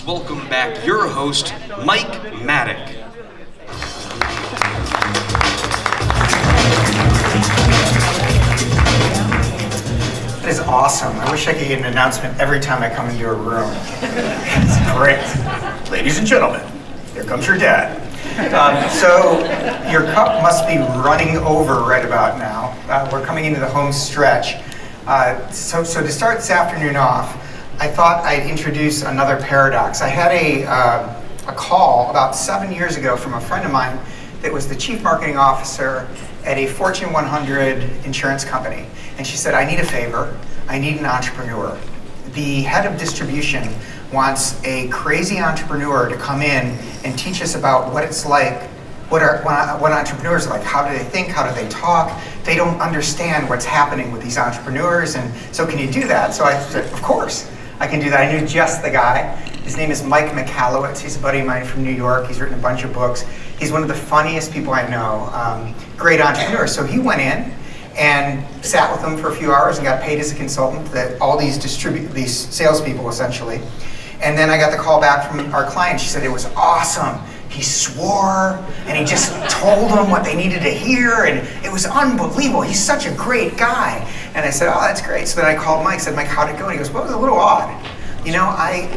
welcome back your host, Mike Maddock. That is awesome. I wish I could get an announcement every time I come into a room. It's great. Ladies and gentlemen, here comes your dad. So your cup must be running over right about now. We're coming into the home stretch. So to start this afternoon off, I thought I'd introduce another paradox. I had a call about 7 years ago from a friend of mine that was the chief marketing officer at a Fortune 100 insurance company. And she said, I need a favor. I need an entrepreneur. The head of distribution wants a crazy entrepreneur to come in and teach us about what it's like, what entrepreneurs are like. How do they think? How do they talk? They don't understand what's happening with these entrepreneurs. And so can you do that? So I said, of course, I can do that. I knew just the guy. His name is Mike Michalowicz. He's a buddy of mine from New York. He's written a bunch of books. He's one of the funniest people I know. Great entrepreneur. So he went in and sat with them for a few hours and got paid as a consultant, that all these salespeople essentially. And then I got the call back from our client. She said it was awesome. He swore and he just told them what they needed to hear, and it was unbelievable. He's such a great guy. And I said, oh, that's great. So then I called Mike, said, Mike, how'd it go? And he goes, well, it was a little odd. You know, I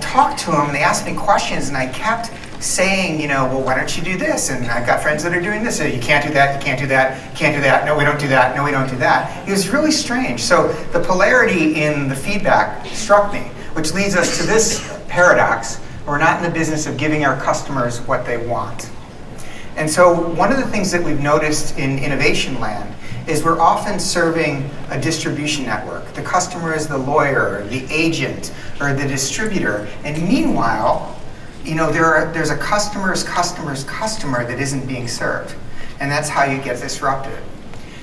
talked to him and they asked me questions and I kept saying, you know, well, why don't you do this? And I've got friends that are doing this. So you can't do that, you can't do that, you can't do that. No, we don't do that. No, we don't do that. It was really strange. So the polarity in the feedback struck me, which leads us to this paradox. We're not in the business of giving our customers what they want. And so one of the things that we've noticed in innovation land is we're often serving a distribution network. The customer is the lawyer, the agent, or the distributor. And meanwhile, you know, there's a customer's customer that isn't being served. And that's how you get disrupted.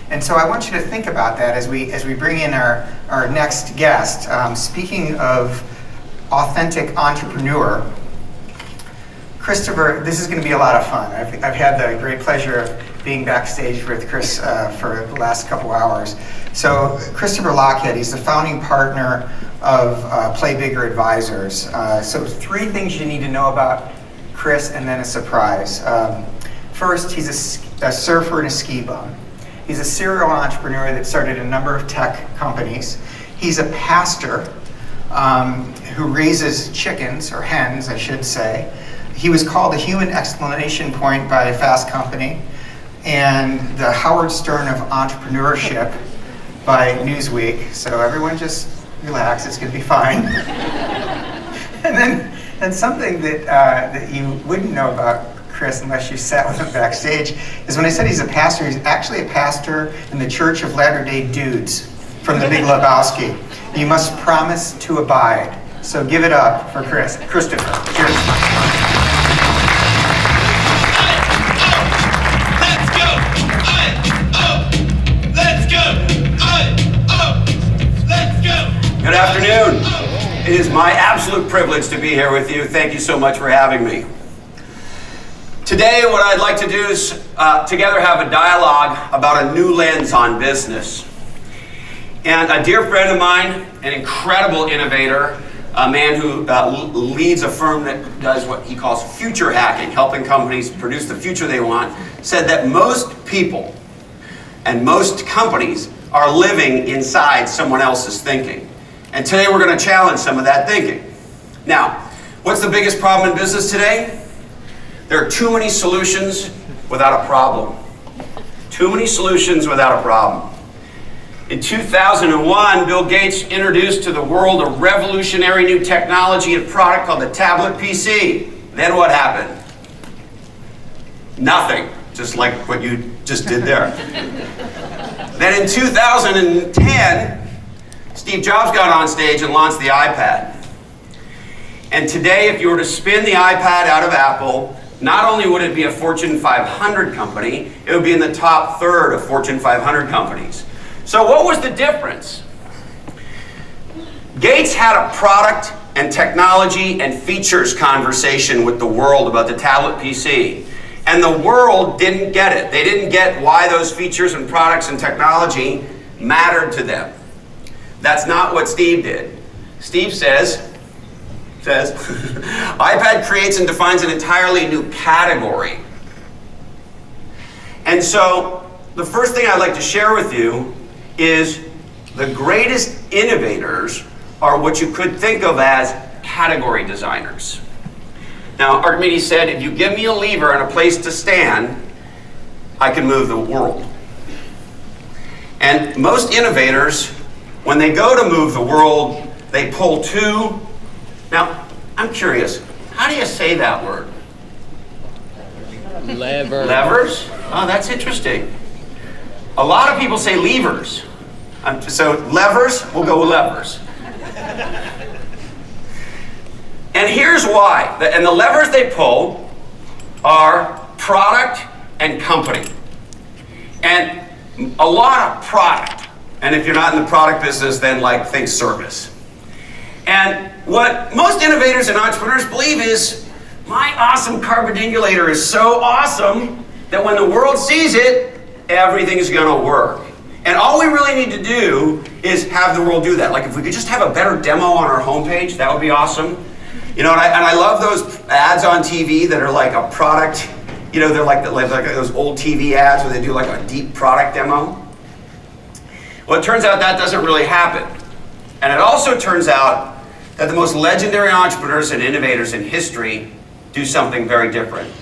And so I want you to think about that as we bring in our next guest. Speaking of authentic entrepreneur, Christopher, this is going to be a lot of fun. I've had the great pleasure of being backstage with Chris for the last couple hours. So Christopher Lochhead, he's the founding partner of Play Bigger Advisors. So 3 things you need to know about Chris and then a surprise. First, he's a surfer and a ski bum. He's a serial entrepreneur that started a number of tech companies. He's a pastor who raises chickens, or hens, I should say. He was called the human exclamation point by Fast Company and the Howard Stern of entrepreneurship by Newsweek. So everyone just relax, it's going to be fine. and something that you wouldn't know about Chris unless you sat with him backstage is when I said he's a pastor, he's actually a pastor in the Church of Latter-day Dudes from the Big Lebowski. You must promise to abide. So give it up for Christopher. Cheers. Good afternoon. It is my absolute privilege to be here with you. Thank you so much for having me. Today, what I'd like to do is together have a dialogue about a new lens on business. And a dear friend of mine, an incredible innovator, a man who leads a firm that does what he calls future hacking, helping companies produce the future they want, said that most people and most companies are living inside someone else's thinking. And today we're going to challenge some of that thinking. Now, what's the biggest problem in business today? There are too many solutions without a problem. Too many solutions without a problem. In 2001, Bill Gates introduced to the world a revolutionary new technology and product called the tablet PC. Then what happened? Nothing, just like what you just did there. Then in 2010, Steve Jobs got on stage and launched the iPad. And today, if you were to spin the iPad out of Apple, not only would it be a Fortune 500 company, it would be in the top third of Fortune 500 companies. So what was the difference? Gates had a product and technology and features conversation with the world about the tablet PC. And the world didn't get it. They didn't get why those features and products and technology mattered to them. That's not what Steve did. Steve says, says, iPad creates and defines an entirely new category. And so, the first thing I'd like to share with you is the greatest innovators are what you could think of as category designers. Now, Archimedes said, if you give me a lever and a place to stand, I can move the world. And most innovators, when they go to move the world, they pull two. Now, I'm curious, how do you say that word? Lever. Levers? Oh, that's interesting. A lot of people say levers. So levers, we'll go with levers. And here's why. And the levers they pull are product and company. And a lot of product. And if you're not in the product business, then think service. And what most innovators and entrepreneurs believe is, my awesome carbidingulator is so awesome that when the world sees it, everything's gonna work. And all we really need to do is have the world do that. If we could just have a better demo on our homepage, that would be awesome. And I love those ads on TV that are like a product, they're like those old TV ads where they do a deep product demo. Well, it turns out that doesn't really happen. And it also turns out that the most legendary entrepreneurs and innovators in history do something very different.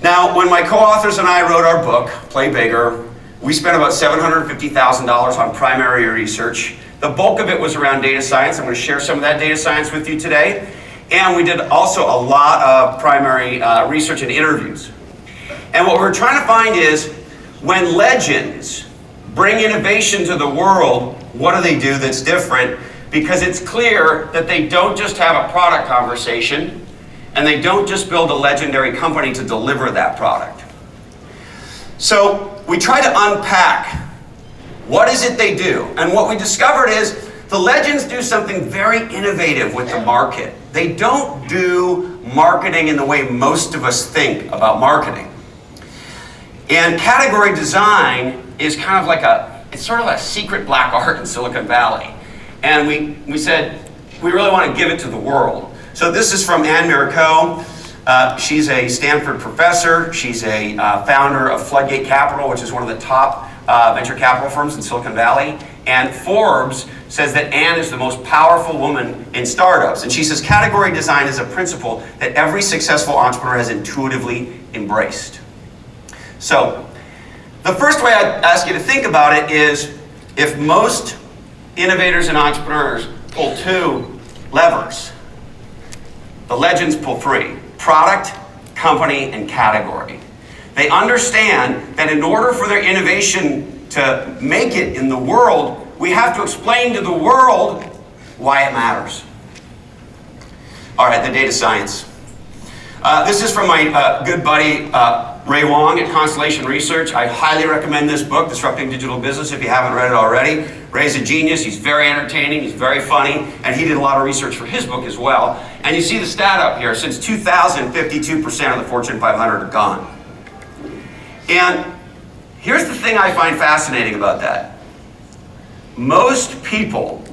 Now, when my co-authors and I wrote our book, Play Bigger, we spent about $750,000 on primary research. The bulk of it was around data science. I'm going to share some of that data science with you today. And we did also a lot of primary research and interviews. And what we're trying to find is, when legends bring innovation to the world, what do they do that's different? Because it's clear that they don't just have a product conversation, and they don't just build a legendary company to deliver that product. So we try to unpack what is it they do. And what we discovered is the legends do something very innovative with the market. They don't do marketing in the way most of us think about marketing. And category design is kind of it's sort of a secret black art in Silicon Valley. And we said, we really want to give it to the world. So this is from Anne Mirabeau. She's a Stanford professor. She's a founder of Floodgate Capital, which is one of the top venture capital firms in Silicon Valley. And Forbes says that Anne is the most powerful woman in startups. And she says category design is a principle that every successful entrepreneur has intuitively embraced. So the first way I'd ask you to think about it is, if most innovators and entrepreneurs pull two levers, the legends pull three: product, company, and category. They understand that in order for their innovation to make it in the world, we have to explain to the world why it matters. All right, the data science. This is from my good buddy Ray Wong at Constellation Research. I highly recommend this book, Disrupting Digital Business, if you haven't read it already. Ray's a genius. He's very entertaining. He's very funny. And he did a lot of research for his book as well. And you see the stat up here. Since 2000, 52% of the Fortune 500 are gone. And here's the thing I find fascinating about that. Most people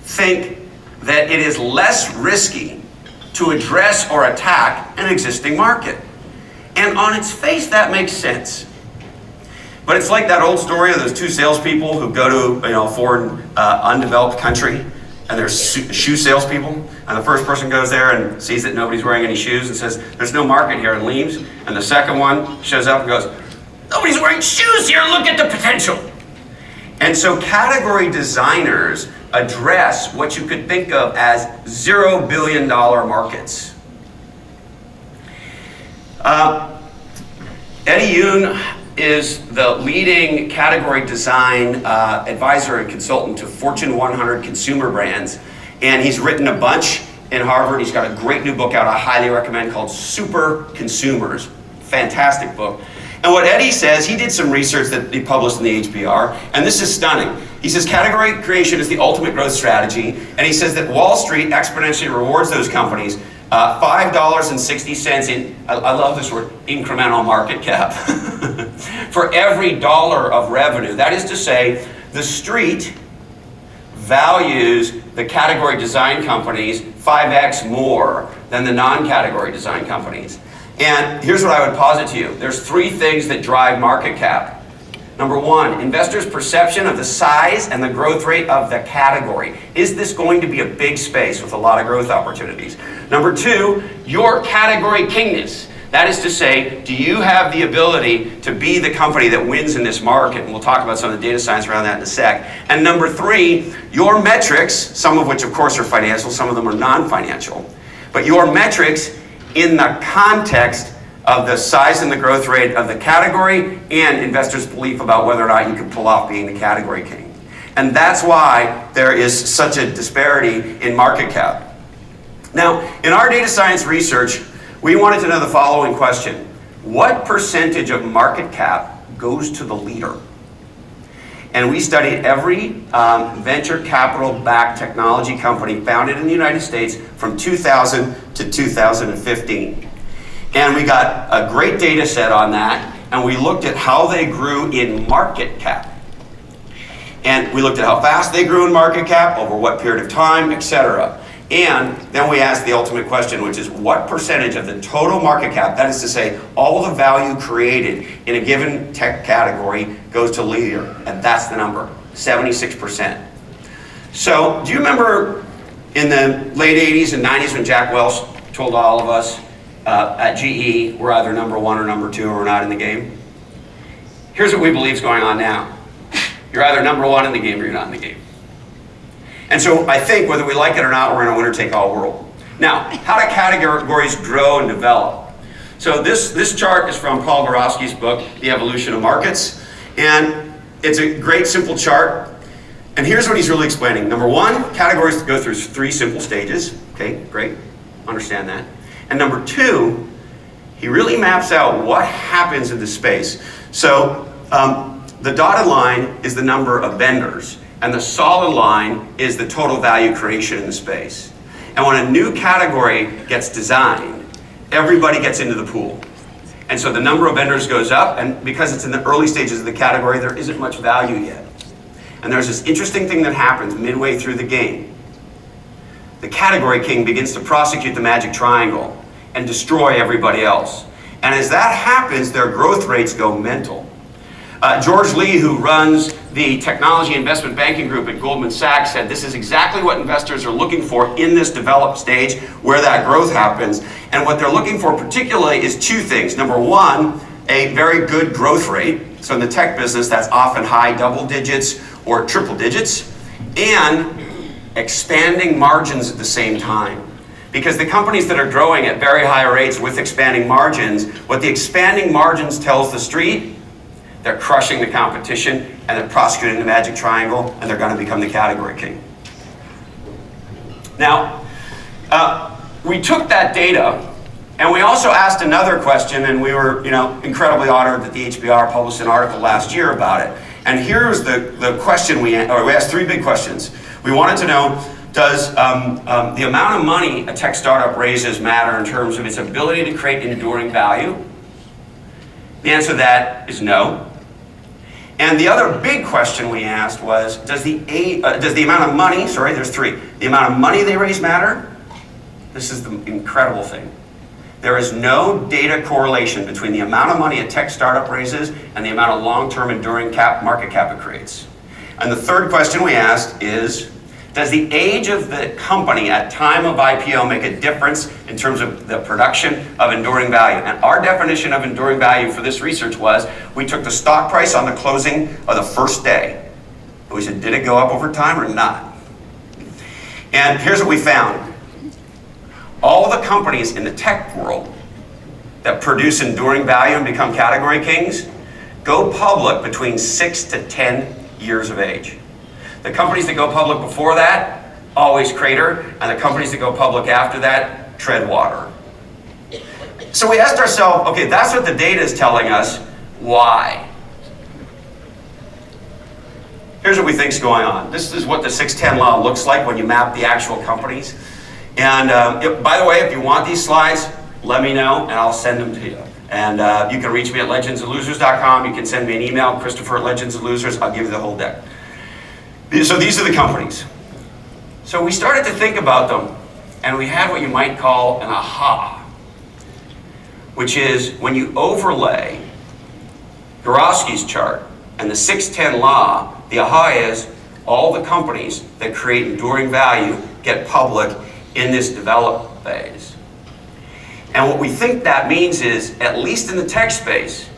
think that it is less risky to address or attack an existing market. And on its face, that makes sense. But it's like that old story of those two salespeople who go to a foreign, undeveloped country, and they're shoe salespeople, and the first person goes there and sees that nobody's wearing any shoes and says, "There's no market here," and leaves. And the second one shows up and goes, "Nobody's wearing shoes here, look at the potential." And so category designers address what you could think of as $0 billion markets. Eddie Yoon is the leading category design advisor and consultant to Fortune 100 consumer brands. And he's written a bunch in Harvard. He's got a great new book out I highly recommend called Super Consumers. Fantastic book. And what Eddie says, he did some research that he published in the HBR, and this is stunning. He says category creation is the ultimate growth strategy, and he says that Wall Street exponentially rewards those companies $5.60 in, I love this word, incremental market cap, for every dollar of revenue. That is to say, the street values the category design companies 5x more than the non-category design companies. And here's what I would posit to you. There's three things that drive market cap. Number one, investors' perception of the size and the growth rate of the category. Is this going to be a big space with a lot of growth opportunities? Number two, your category kingness. That is to say, do you have the ability to be the company that wins in this market? And we'll talk about some of the data science around that in a sec. And number three, your metrics, some of which of course are financial, some of them are non-financial, but your metrics in the context of the size and the growth rate of the category and investors' belief about whether or not you can pull off being the category king. And that's why there is such a disparity in market cap. Now, in our data science research, we wanted to know the following question. What percentage of market cap goes to the leader? And we studied every venture capital-backed technology company founded in the United States from 2000 to 2015. And we got a great data set on that, and we looked at how they grew in market cap. And we looked at how fast they grew in market cap, over what period of time, etc. And then we asked the ultimate question, which is what percentage of the total market cap, that is to say, all the value created in a given tech category goes to leader, and that's the number, 76%. So do you remember in the late 80s and 90s when Jack Welch told all of us at GE, we're either number one or number two or we're not in the game? Here's what we believe is going on now. You're either number one in the game or you're not in the game. And so I think whether we like it or not, we're in a winner-take-all world. Now, how do categories grow and develop? So this chart is from Paul Borowski's book, The Evolution of Markets. And it's a great, simple chart. And here's what he's really explaining. Number one, categories go through three simple stages. Okay, great. Understand that. And number two, he really maps out what happens in the space. So the dotted line is the number of vendors. And the solid line is the total value creation in the space. And when a new category gets designed, everybody gets into the pool. And so the number of vendors goes up, and because it's in the early stages of the category, there isn't much value yet. And there's this interesting thing that happens midway through the game. The category king begins to prosecute the magic triangle and destroy everybody else. And as that happens, their growth rates go mental. George Lee, who runs the technology investment banking group at Goldman Sachs, said this is exactly what investors are looking for in this developed stage where that growth happens. And what they're looking for particularly is two things. Number one, a very good growth rate. So in the tech business, that's often high double digits or triple digits, and expanding margins at the same time. Because the companies that are growing at very high rates with expanding margins, what the expanding margins tells the street, they're crushing the competition, and they're prosecuting the magic triangle, and they're going to become the category king. Now, we took that data, and we also asked another question, and we were, incredibly honored that the HBR published an article last year about it. And here's the question we asked three big questions. We wanted to know, does the amount of money a tech startup raises matter in terms of its ability to create enduring value? The answer to that is no. And the other big question we asked was, does the amount of money, there's three, the amount of money they raise matter? This is the incredible thing. There is no data correlation between the amount of money a tech startup raises and the amount of long-term enduring market cap it creates. And the third question we asked is, does the age of the company at time of IPO make a difference in terms of the production of enduring value? And our definition of enduring value for this research was, we took the stock price on the closing of the first day. And we said, did it go up over time or not? And here's what we found. All the companies in the tech world that produce enduring value and become category kings go public between 6 to 10 years of age. The companies that go public before that always crater, and the companies that go public after that tread water. So we asked ourselves, okay, that's what the data is telling us. Why? Here's what we think is going on. This is what the 610 law looks like when you map the actual companies. And by the way, if you want these slides, let me know, and I'll send them to you. And you can reach me at legendsandlosers.com. You can send me an email, Christopher at Legends and Losers. I'll give you the whole deck. So these are the companies. So we started to think about them, and we had what you might call an aha, which is when you overlay Gorosky's chart and the 610 law, the aha is all the companies that create enduring value get public in this develop phase. And what we think that means is, at least in the tech space,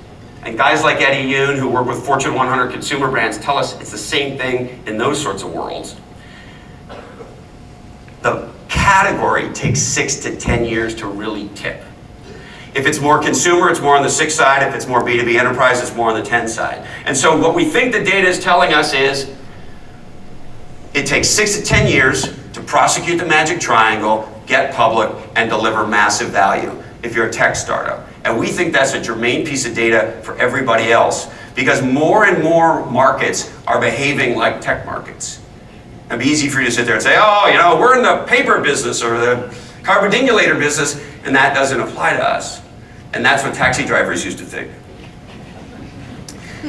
and guys like Eddie Yoon who work with Fortune 100 consumer brands tell us it's the same thing in those sorts of worlds. The category takes 6 to 10 years to really tip. If it's more consumer, it's more on the 6 side. If it's more B2B enterprise, it's more on the 10 side. And so what we think the data is telling us is it takes 6 to 10 years to prosecute the magic triangle, get public, and deliver massive value if you're a tech startup. And we think that's a germane piece of data for everybody else, because more and more markets are behaving like tech markets. It'd be easy for you to sit there and say, oh, you know, we're in the paper business or the carbon-dingulator business, and that doesn't apply to us. And that's what taxi drivers used to think.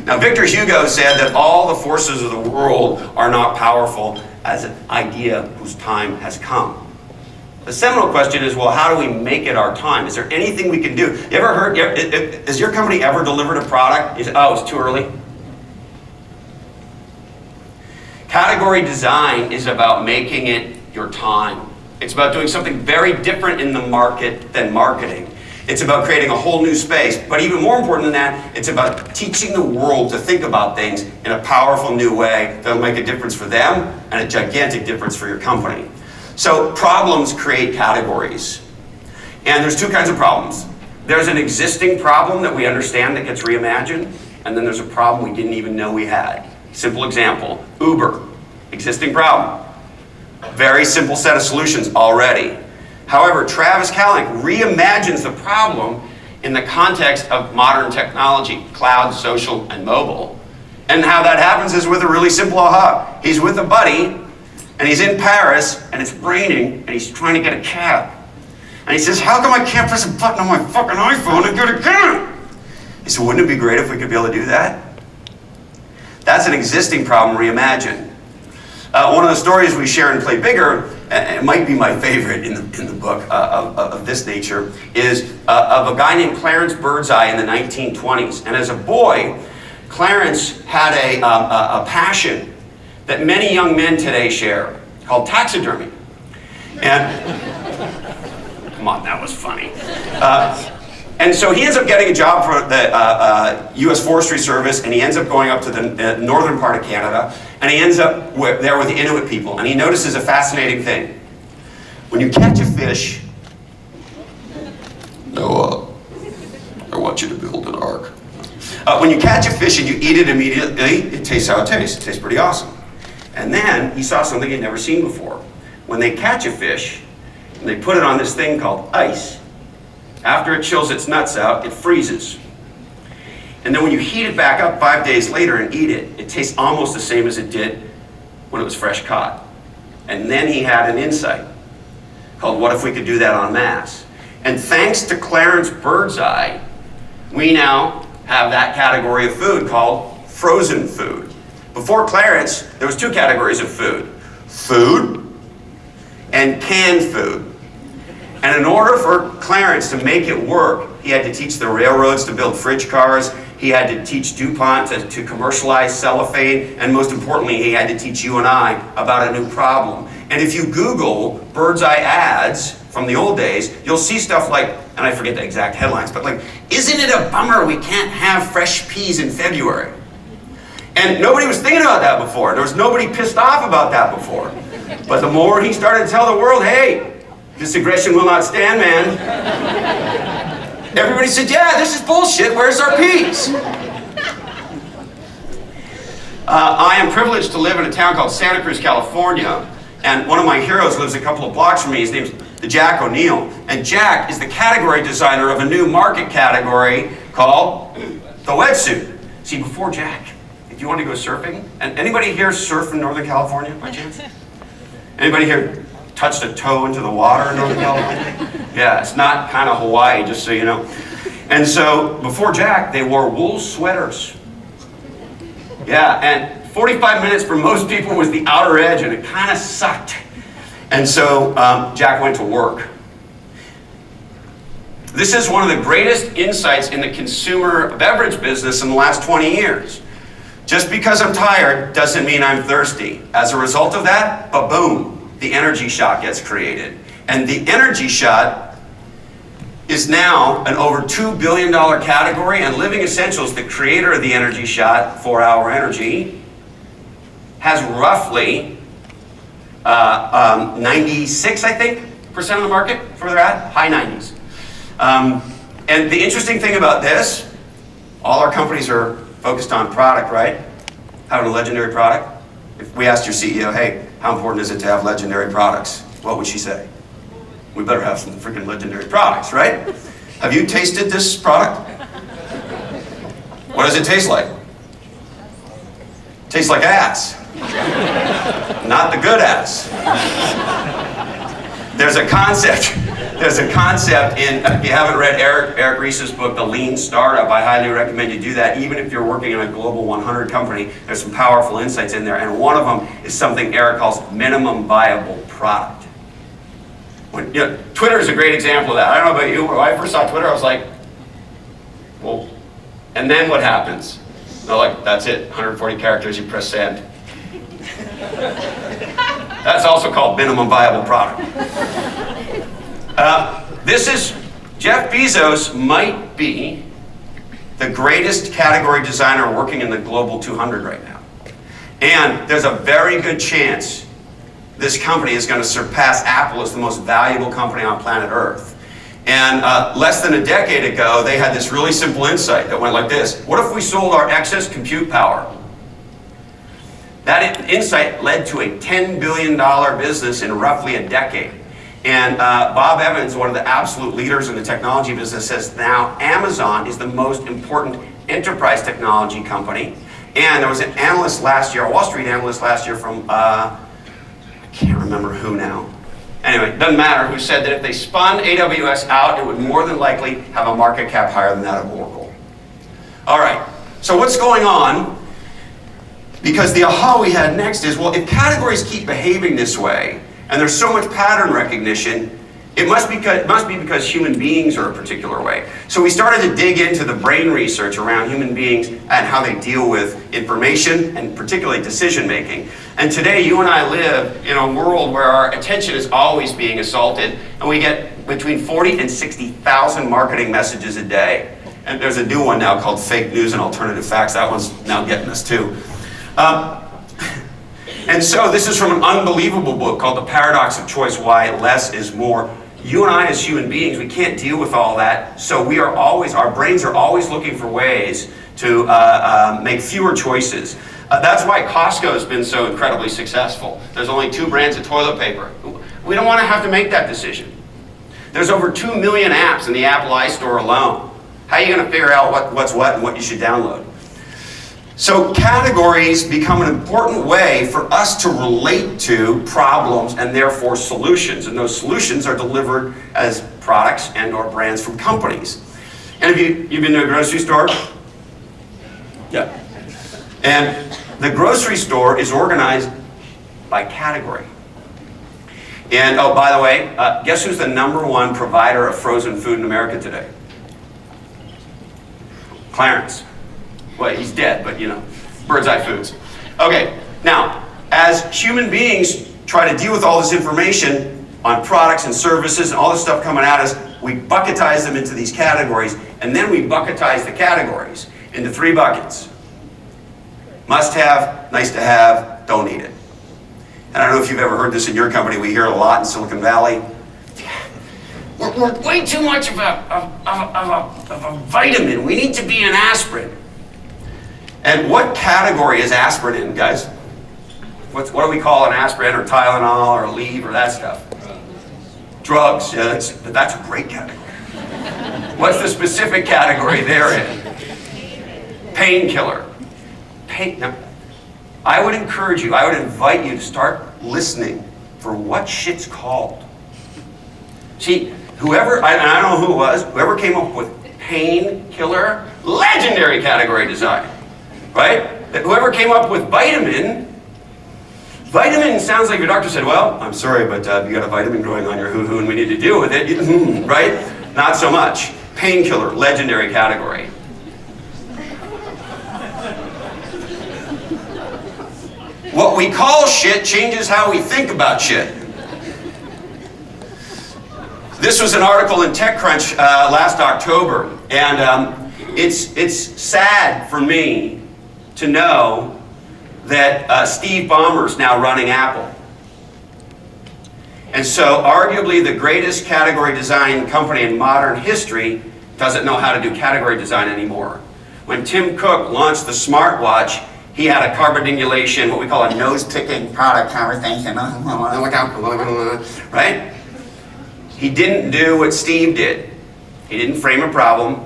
Now, Victor Hugo said that all the forces of the world are not powerful as an idea whose time has come. The seminal question is, well, how do we make it our time? Is there anything we can do? You ever heard, has your company ever delivered a product? You say, oh, it's too early? Category design is about making it your time. It's about doing something very different in the market than marketing. It's about creating a whole new space. But even more important than that, it's about teaching the world to think about things in a powerful new way that'll make a difference for them and a gigantic difference for your company. So problems create categories. And there's 2 kinds of problems. There's an existing problem that we understand that gets reimagined, and then there's a problem we didn't even know we had. Simple example, Uber, existing problem. Very simple set of solutions already. However, Travis Kalanick reimagines the problem in the context of modern technology, cloud, social, and mobile. And how that happens is with a really simple aha. He's with a buddy, and he's in Paris, and it's raining, and he's trying to get a cab. And he says, how come I can't press a button on my fucking iPhone and get a cab? He said, wouldn't it be great if we could be able to do that? That's an existing problem reimagined. One of the stories we share in Play Bigger, and it might be my favorite in the book of this nature, is of a guy named Clarence Birdseye in the 1920s. And as a boy, Clarence had a passion that many young men today share, called taxidermy. And, come on, that was funny. And so he ends up getting a job for the U.S. Forestry Service, and he ends up going up to the northern part of Canada, and he ends up there with the Inuit people, and he notices a fascinating thing. When you catch a fish, I want you to build an ark. When you catch a fish and you eat it immediately, it tastes how it tastes. It tastes pretty awesome. And then he saw something he'd never seen before. When they catch a fish, and they put it on this thing called ice, after it chills its nuts out, it freezes. And then when you heat it back up 5 days later and eat it, it tastes almost the same as it did when it was fresh caught. And then he had an insight called, what if we could do that en masse? And thanks to Clarence Birdseye, we now have that category of food called frozen food. Before Clarence, there was 2 categories of food. Food and canned food. And in order for Clarence to make it work, he had to teach the railroads to build fridge cars, he had to teach DuPont to commercialize cellophane, and most importantly, he had to teach you and I about a new problem. And if you Google Birdseye ads from the old days, you'll see stuff like, and I forget the exact headlines, but like, isn't it a bummer we can't have fresh peas in February? And nobody was thinking about that before. There was nobody pissed off about that before. But the more he started to tell the world, hey, this aggression will not stand, man. Everybody said, yeah, this is bullshit. Where's our peas? I am privileged to live in a town called Santa Cruz, California. And one of my heroes lives a couple of blocks from me. His name's Jack O'Neill. And Jack is the category designer of a new market category called the wetsuit. See, before Jack, if you want to go surfing, and anybody here surf in Northern California by chance? Anybody here touched a toe into the water in Northern California? Yeah, it's not kind of Hawaii, just so you know. And so before Jack, they wore wool sweaters. Yeah, and 45 minutes for most people was the outer edge, and it kind of sucked. And so Jack went to work. This is one of the greatest insights in the consumer beverage business in the last 20 years. Just because I'm tired doesn't mean I'm thirsty. As a result of that, ba-boom, the energy shot gets created. And the energy shot is now an over $2 billion category, and Living Essentials, the creator of the energy shot, 4-Hour Energy, has roughly 96, I think, percent of the market for where they're at, high 90s. And the interesting thing about this, all our companies are focused on product, right? Having a legendary product. If we asked your CEO, hey, how important is it to have legendary products? What would she say? We better have some freaking legendary products, right? Have you tasted this product? What does it taste like? Tastes like ass. Not the good ass. There's a concept in, if you haven't read Eric Ries's book, The Lean Startup, I highly recommend you do that. Even if you're working in a global 100 company, there's some powerful insights in there. And one of them is something Eric calls minimum viable product. Twitter is a great example of that. I don't know about you, but when I first saw Twitter, I was like, well, and then what happens? They're like, that's it, 140 characters, you press send. That's also called minimum viable product. Jeff Bezos might be the greatest category designer working in the Global 200 right now. And there's a very good chance this company is going to surpass Apple as the most valuable company on planet Earth. And less than a decade ago, they had this really simple insight that went like this. What if we sold our excess compute power? That insight led to a $10 billion business in roughly a decade. And Bob Evans, one of the absolute leaders in the technology business, says now Amazon is the most important enterprise technology company. And there was an analyst last year, a Wall Street analyst last year from, I can't remember who now. Anyway, it doesn't matter who said that if they spun AWS out, it would more than likely have a market cap higher than that of Oracle. All right, so what's going on? Because the aha we had next is, well, if categories keep behaving this way, and there's so much pattern recognition, it must be because human beings are a particular way. So we started to dig into the brain research around human beings and how they deal with information and particularly decision making. And today you and I live in a world where our attention is always being assaulted, and we get between 40 and 60,000 marketing messages a day. And there's a new one now called fake news and alternative facts. That one's now getting us too. And so this is from an unbelievable book called The Paradox of Choice, Why Less is More. You and I as human beings, we can't deal with all that, so our brains are always looking for ways to make fewer choices. That's why Costco has been so incredibly successful. There's only 2 brands of toilet paper. We don't want to have to make that decision. There's over 2 million apps in the Apple iStore alone. How are you going to figure out what's what and what you should download? So categories become an important way for us to relate to problems and therefore solutions. And those solutions are delivered as products and or brands from companies. And have you've been to a grocery store? Yeah. And the grocery store is organized by category. And oh, by the way, guess who's the #1 provider of frozen food in America today? Clarence. Well, he's dead, but Bird's Eye Foods. Okay, now, as human beings try to deal with all this information on products and services and all this stuff coming at us, we bucketize them into these categories, and then we bucketize the categories into 3 buckets. Must have, nice to have, don't need it. And I don't know if you've ever heard this in your company. We hear it a lot in Silicon Valley. We're way too much of a vitamin. We need to be an aspirin. And what category is aspirin in, guys? What do we call an aspirin or Tylenol or Aleve or that stuff? Drugs. Yeah, that's a great category. What's the specific category they're in? Painkiller. Now, I would encourage you, I would invite you to start listening for what shit's called. See, whoever, I don't know who it was, whoever came up with painkiller, legendary category design. Right? that whoever came up with vitamin sounds like your doctor said, well, I'm sorry, but you got a vitamin growing on your hoo-hoo and we need to deal with it. Right? Not so much. Painkiller, legendary category. What we call shit changes how we think about shit. This was an article in TechCrunch last October, and it's sad for me to know that Steve Ballmer's now running Apple. And so arguably the greatest category design company in modern history doesn't know how to do category design anymore. When Tim Cook launched the smartwatch, he had a carbonidulation, what we call a nose-picking product conversation, right? He didn't do what Steve did. He didn't frame a problem,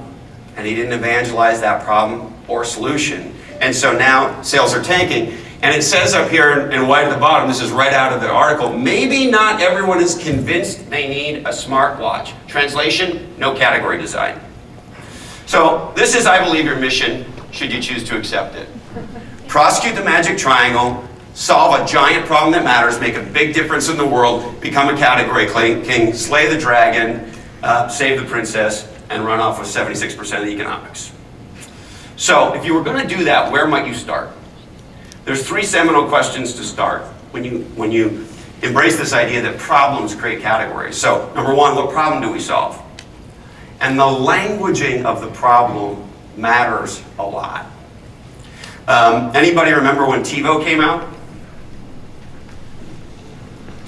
and he didn't evangelize that problem or solution. And so now sales are tanking. And it says up here in white at the bottom, this is right out of the article, maybe not everyone is convinced they need a smartwatch. Translation, no category design. So this is, I believe, your mission, should you choose to accept it. Prosecute the magic triangle, solve a giant problem that matters, make a big difference in the world, become a category king, slay the dragon, save the princess, and run off with 76% of the economics. So if you were going to do that, where might you start? There's 3 seminal questions to start when you embrace this idea that problems create categories. So number 1, what problem do we solve? And the languaging of the problem matters a lot. Anybody remember when TiVo came out?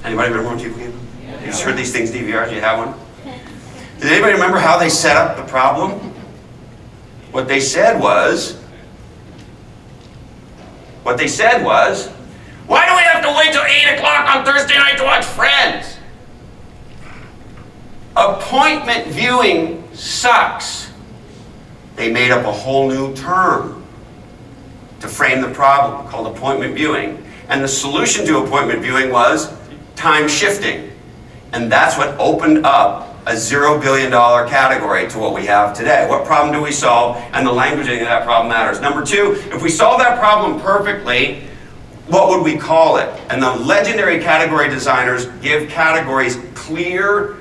Anybody remember when TiVo came out? Yeah. You just heard these things DVRs, you have one? Did anybody remember how they set up the problem? What they said was, why do we have to wait till 8 o'clock on Thursday night to watch Friends? Appointment viewing sucks. They made up a whole new term to frame the problem called appointment viewing. And the solution to appointment viewing was time shifting. And that's what opened up a $0 billion category to what we have today. What problem do we solve? And the languaging of that problem matters. Number 2, if we solve that problem perfectly, what would we call it? And the legendary category designers give categories clear,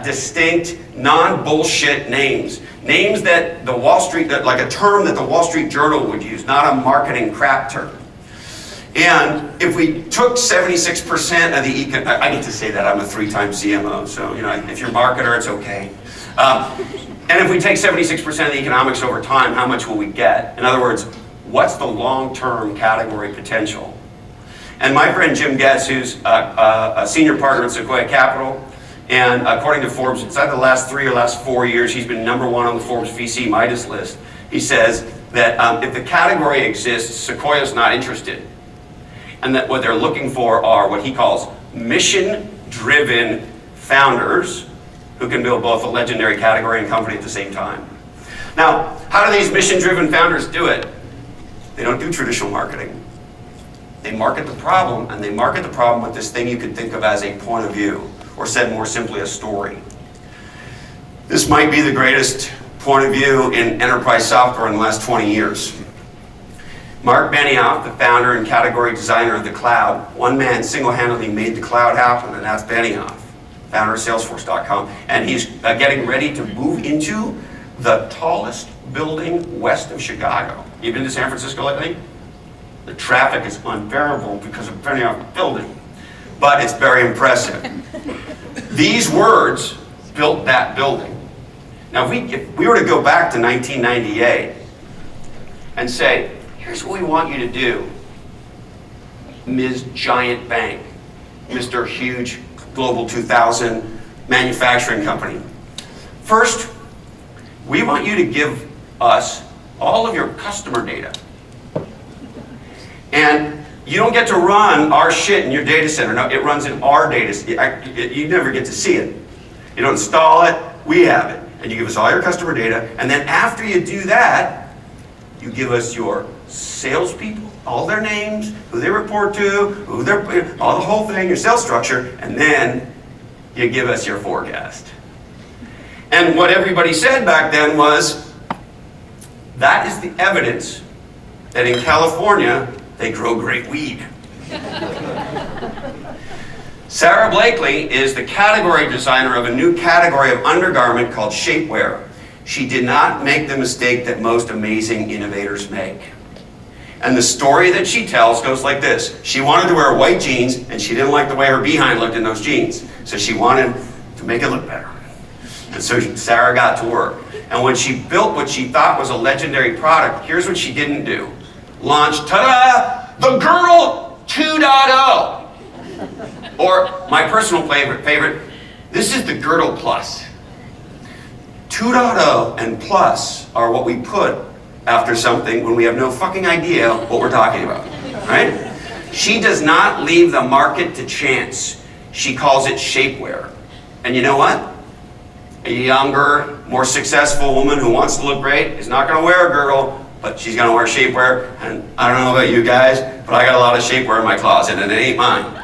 distinct, non-bullshit names. Names that the Wall Street, like a term that the Wall Street Journal would use, not a marketing crap term. And if we took 76% of the I get to say that, I'm a 3-time CMO, so if you're a marketer, it's okay. And if we take 76% of the economics over time, how much will we get? In other words, what's the long-term category potential? And my friend Jim Getz, who's a senior partner at Sequoia Capital, and according to Forbes, it's either the last 3 or last 4 years, he's been #1 on the Forbes VC Midas list. He says that if the category exists, Sequoia's not interested. And that what they're looking for are what he calls mission-driven founders who can build both a legendary category and company at the same time. Now, how do these mission-driven founders do it? They don't do traditional marketing. They market the problem, and they market the problem with this thing you could think of as a point of view, or said more simply, a story. This might be the greatest point of view in enterprise software in the last 20 years. Mark Benioff, the founder and category designer of the cloud, one man single-handedly made the cloud happen, and that's Benioff, founder of Salesforce.com. And he's getting ready to move into the tallest building west of Chicago. You been to San Francisco lately? The traffic is unbearable because of Benioff's building, but it's very impressive. These words built that building. Now, if we were to go back to 1998 and say, here's what we want you to do, Ms. Giant Bank, Mr. Huge Global 2000 manufacturing company. First, we want you to give us all of your customer data. And you don't get to run our shit in your data center. No, it runs in our data center. You never get to see it. You don't install it, we have it. And you give us all your customer data. And then after you do that, you give us your salespeople, all their names, who they report to, all the whole thing, your sales structure, and then you give us your forecast. And what everybody said back then was, that is the evidence that in California, they grow great weed. Sarah Blakely is the category designer of a new category of undergarment called shapewear. She did not make the mistake that most amazing innovators make. And the story that she tells goes like this. She wanted to wear white jeans, and she didn't like the way her behind looked in those jeans. So she wanted to make it look better. And so Sarah got to work. And when she built what she thought was a legendary product, here's what she didn't do. Launch, ta-da, the Girdle 2.0. Or my personal favorite, this is the Girdle Plus. 2.0 and Plus are what we put after something when we have no fucking idea what we're talking about, right? She does not leave the market to chance. She calls it shapewear. And you know what? A younger, more successful woman who wants to look great is not going to wear a girdle, but she's going to wear shapewear. And I don't know about you guys, but I got a lot of shapewear in my closet, and it ain't mine.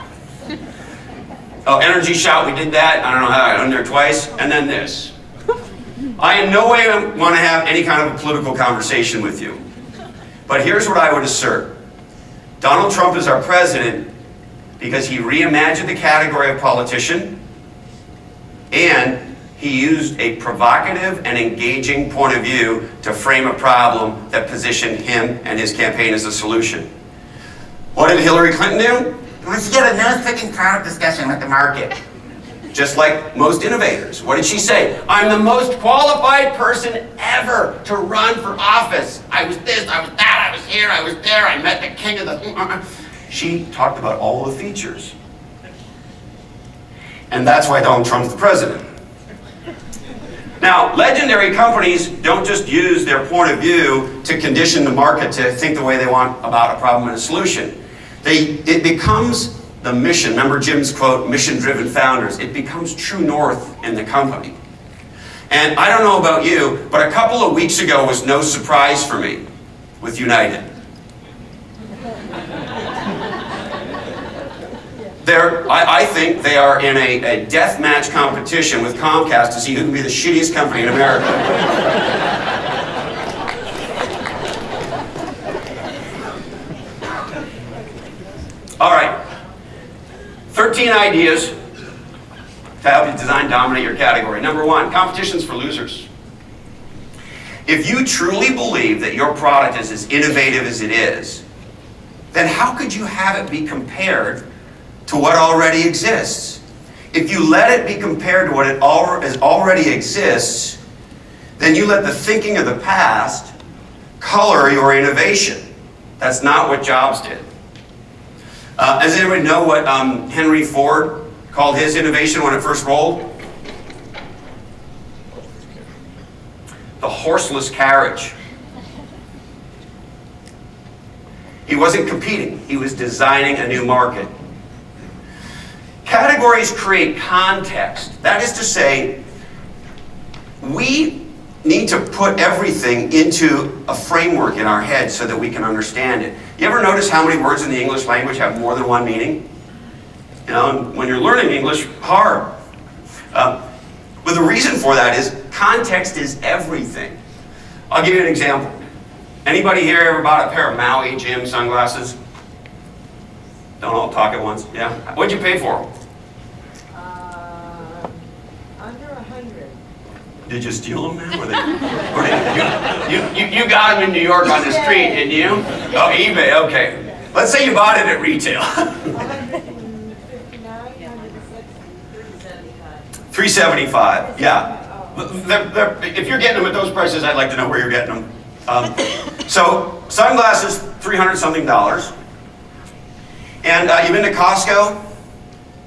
Oh, energy shot, we did that. I don't know how I got under twice. And then this. I in no way want to have any kind of a political conversation with you. But here's what I would assert. Donald Trump is our president because he reimagined the category of politician, and he used a provocative and engaging point of view to frame a problem that positioned him and his campaign as a solution. What did Hillary Clinton do? Let's get a no-sticking product discussion with the market. Just like most innovators. What did she say? I'm the most qualified person ever to run for office. I was this, I was that, I was here, I was there, I met the king of the... She talked about all the features. And that's why Donald Trump's the president. Now, legendary companies don't just use their point of view to condition the market to think the way they want about a problem and a solution. It becomes the mission. Remember Jim's quote, mission-driven founders. It becomes true north in the company. And I don't know about you, but a couple of weeks ago was no surprise for me with United. I think they are in a death match competition with Comcast to see who can be the shittiest company in America. All right, 13 ideas to help you design, dominate your category. Number one, competition's for losers. If you truly believe that your product is as innovative as it is, then how could you have it be compared to what already exists? If you let it be compared to what already exists, then you let the thinking of the past color your innovation. That's not what Jobs did. Does anybody know what Henry Ford called his innovation when it first rolled? The horseless carriage. He wasn't competing, he was designing a new market. Categories create context. That is to say, we need to put everything into a framework in our head so that we can understand it. You ever notice how many words in the English language have more than one meaning? You know, when you're learning English, hard. But the reason for that is context is everything. I'll give you an example. Anybody here ever bought a pair of Maui Jim sunglasses? Don't all talk at once. Yeah. What'd you pay for them? Under 100. Did you steal them now? You got them in New York on the street, didn't you? Oh, eBay. Okay. Let's say you bought it at retail. 159, 160, 375. Yeah. If you're getting them at those prices, I'd like to know where you're getting them. So sunglasses, $300-something. And you've been to Costco,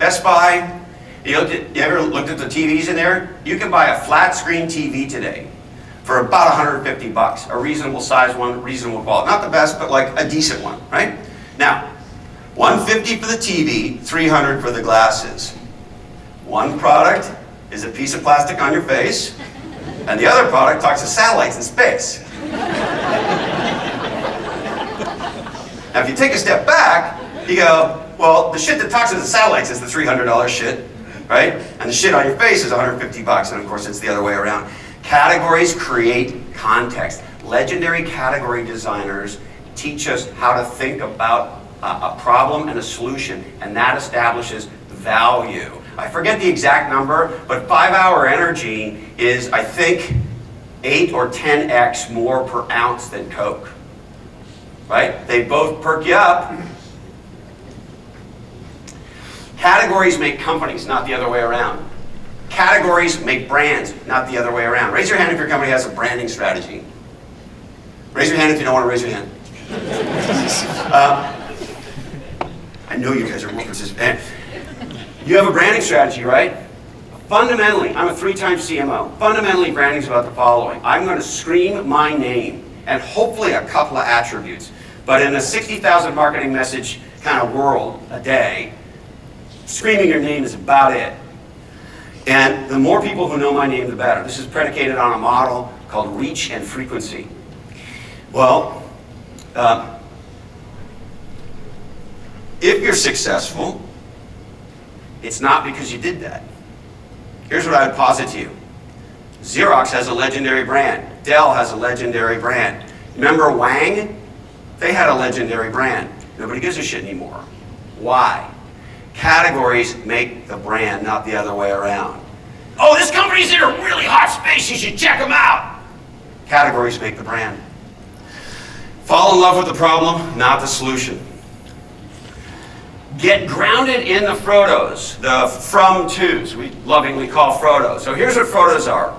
Best Buy. You ever looked at the TVs in there? You can buy a flat screen TV today for about $150. A reasonable size one, reasonable quality. Not the best, but like a decent one, right? Now, $150 for the TV, $300 for the glasses. One product is a piece of plastic on your face, and the other product talks to satellites in space. Now, if you take a step back, you go, well, the shit that talks to the satellites is the $300 shit, right? And the shit on your face is $150, and of course it's the other way around. Categories create context. Legendary category designers teach us how to think about a problem and a solution, and that establishes value. I forget the exact number, but 5-hour energy is, I think, 8 or 10x more per ounce than Coke. Right? They both perk you up. Categories make companies, not the other way around. Categories make brands, not the other way around. Raise your hand if your company has a branding strategy. Raise your hand if you don't want to raise your hand. I know you guys are more participant. You have a branding strategy, right? Fundamentally, I'm a 3-time CMO. Fundamentally, branding is about the following. I'm going to scream my name and hopefully a couple of attributes. But in a 60,000 marketing message kind of world a day, screaming your name is about it. And the more people who know my name, the better. This is predicated on a model called reach and frequency. Well, if you're successful, it's not because you did that. Here's what I would posit to you. Xerox has a legendary brand. Dell has a legendary brand. Remember Wang? They had a legendary brand. Nobody gives a shit anymore. Why? Categories make the brand, not the other way around. Oh, this company's in a really hot space, you should check them out. Categories make the brand. Fall in love with the problem, not the solution. Get grounded in the Frodos, the from-tos, we lovingly call Frodos. So here's what Frodos are.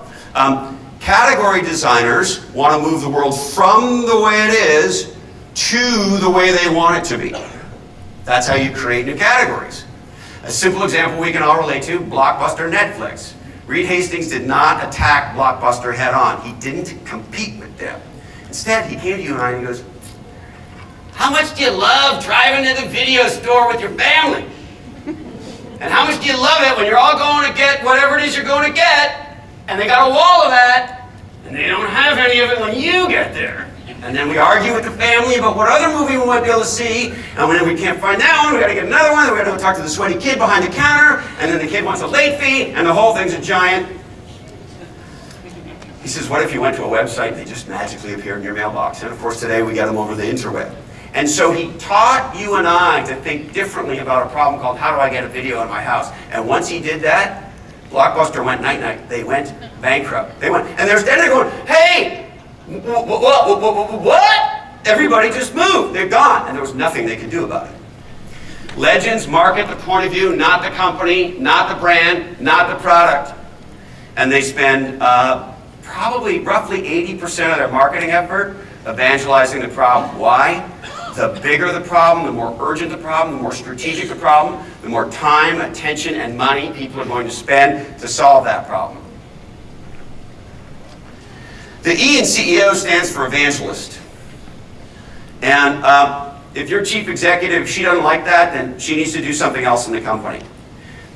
Category designers want to move the world from the way it is to the way they want it to be. That's how you create new categories. A simple example we can all relate to, Blockbuster, Netflix. Reed Hastings did not attack Blockbuster head on. He didn't compete with them. Instead, he came to you and I and he goes, how much do you love driving to the video store with your family? And how much do you love it when you're all going to get whatever it is you're going to get, and they got a wall of that, and they don't have any of it when you get there? And then we argue with the family about what other movie we might be able to see, and when we can't find that one, we gotta get another one, then we gotta go talk to the sweaty kid behind the counter, and then the kid wants a late fee, and the whole thing's a giant. He says, what if you went to a website and they just magically appeared in your mailbox? And of course today we get them over the interweb. And so he taught you and I to think differently about a problem called how do I get a video in my house? And once he did that, Blockbuster went night-night. They went bankrupt. They went, and they're standing there going, hey, what? Everybody just moved. They're gone. And there was nothing they could do about it. Legends market the point of view, not the company, not the brand, not the product. And they spend probably roughly 80% of their marketing effort evangelizing the problem. Why? The bigger the problem, the more urgent the problem, the more strategic the problem, the more time, attention, and money people are going to spend to solve that problem. The E in CEO stands for evangelist. And if your chief executive, she doesn't like that, then she needs to do something else in the company.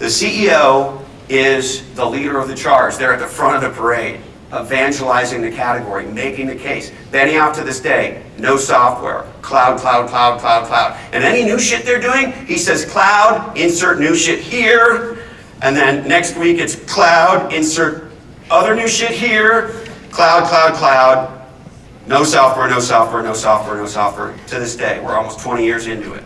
The CEO is the leader of the charge. They're at the front of the parade, evangelizing the category, making the case. Benioff to this day, no software, cloud, cloud, cloud, cloud, cloud. And any new shit they're doing, he says cloud, insert new shit here, and then next week it's cloud, insert other new shit here, cloud, cloud, cloud, no software, no software, no software, no software. To this day, we're almost 20 years into it.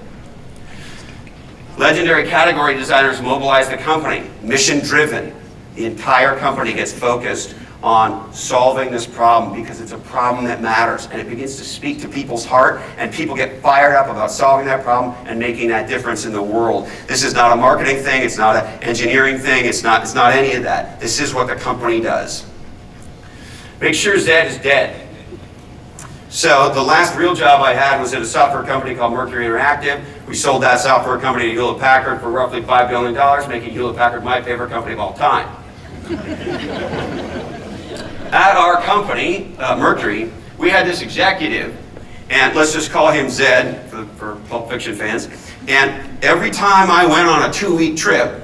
Legendary category designers mobilize the company, mission-driven. The entire company gets focused on solving this problem because it's a problem that matters, and it begins to speak to people's heart, and people get fired up about solving that problem and making that difference in the world. This is not a marketing thing, it's not an engineering thing, it's not any of that. This is what the company does. Make sure Zed is dead. So the last real job I had was at a software company called Mercury Interactive. We sold that software company to Hewlett Packard for roughly $5 billion, making Hewlett Packard my favorite company of all time. At our company, Mercury, we had this executive, and let's just call him Zed for Pulp Fiction fans. And every time I went on a 2-week trip,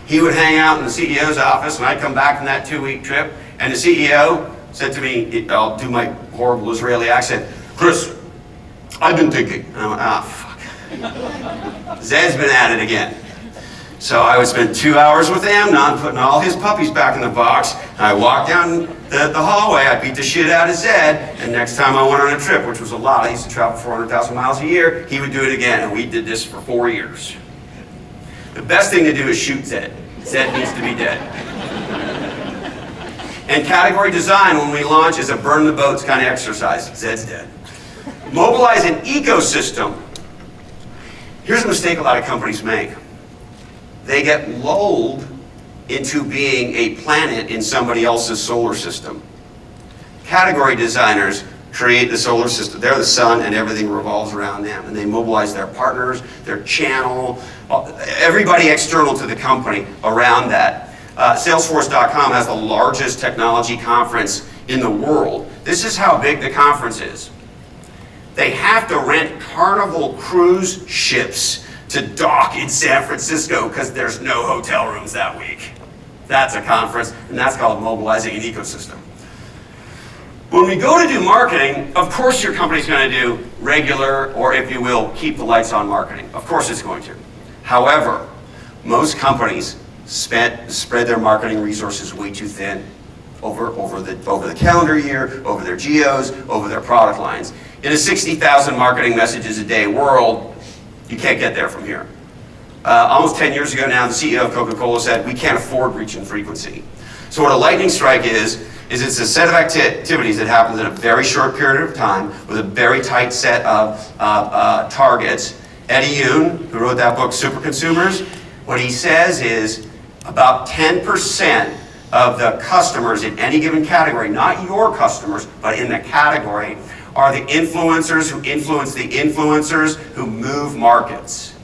he would hang out in the CEO's office, and I'd come back from that 2-week trip, and the CEO said to me, I'll do my horrible Israeli accent, Chris, I've been thinking. And I went, fuck. Zed's been at it again. So I would spend 2 hours with Amnon putting all his puppies back in the box. And I walk down the hallway, I beat the shit out of Zed, and next time I went on a trip, which was a lot, I used to travel 400,000 miles a year, he would do it again, and we did this for 4 years. The best thing to do is shoot Zed. Zed needs to be dead. And category design, when we launch, is a burn the boats kind of exercise. Zed's dead. Mobilize an ecosystem. Here's a mistake a lot of companies make. They get lulled into being a planet in somebody else's solar system. Category designers create the solar system. They're the sun and everything revolves around them. And they mobilize their partners, their channel, everybody external to the company around that. Salesforce.com has the largest technology conference in the world. This is how big the conference is. They have to rent Carnival cruise ships to dock in San Francisco because there's no hotel rooms that week. That's a conference, and that's called mobilizing an ecosystem. When we go to do marketing, of course your company's going to do regular, or if you will, keep the lights on marketing. Of course it's going to. However, most companies spread their marketing resources way too thin over the calendar year, over their geos, over their product lines. In a 60,000 marketing messages a day world, you can't get there from here. Almost 10 years ago now, the CEO of Coca-Cola said, we can't afford reach and frequency. So what a lightning strike is it's a set of activities that happens in a very short period of time with a very tight set of targets. Eddie Yoon, who wrote that book, Super Consumers, what he says is about 10% of the customers in any given category, not your customers, but in the category, are the influencers who influence the influencers who move markets.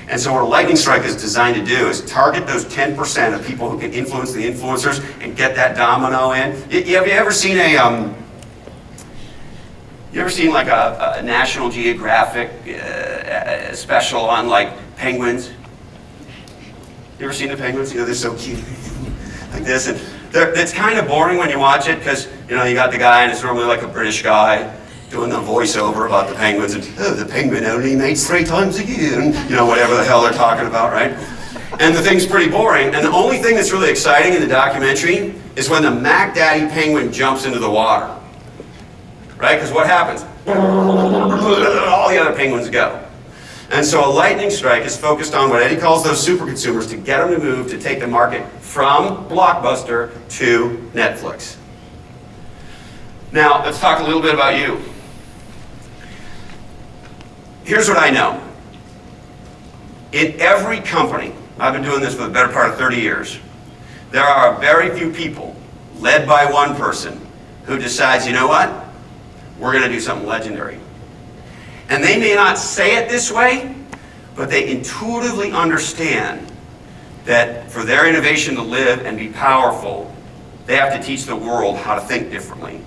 And so what a lightning strike is designed to do is target those 10% of people who can influence the influencers and get that domino in. Have you ever seen like a National Geographic special on like penguins? You ever seen the penguins? You know, they're so cute. Like this. And it's kind of boring when you watch it because, you know, you got the guy and it's normally like a British guy doing the voiceover about the penguins and, oh, the penguin only mates 3 times a year, and, you know, whatever the hell they're talking about, right? And the thing's pretty boring. And the only thing that's really exciting in the documentary is when the Mac Daddy penguin jumps into the water, right? Because what happens? All the other penguins go. And so a lightning strike is focused on what Eddie calls those super consumers to get them to move to take the market from Blockbuster to Netflix. Now, let's talk a little bit about you. Here's what I know. In every company, I've been doing this for the better part of 30 years, there are very few people, led by one person, who decides, you know what? We're going to do something legendary. And they may not say it this way, but they intuitively understand that for their innovation to live and be powerful, they have to teach the world how to think differently.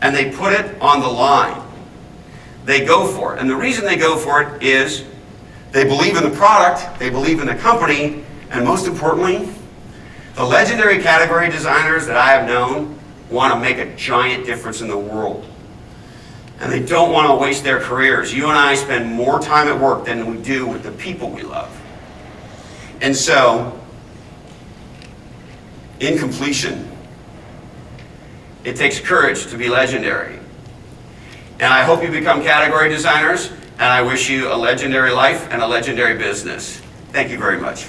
And they put it on the line. They go for it. And the reason they go for it is they believe in the product, they believe in the company, and most importantly, the legendary category designers that I have known want to make a giant difference in the world. And they don't want to waste their careers. You and I spend more time at work than we do with the people we love. And so, in completion, it takes courage to be legendary. And I hope you become category designers, and I wish you a legendary life and a legendary business. Thank you very much.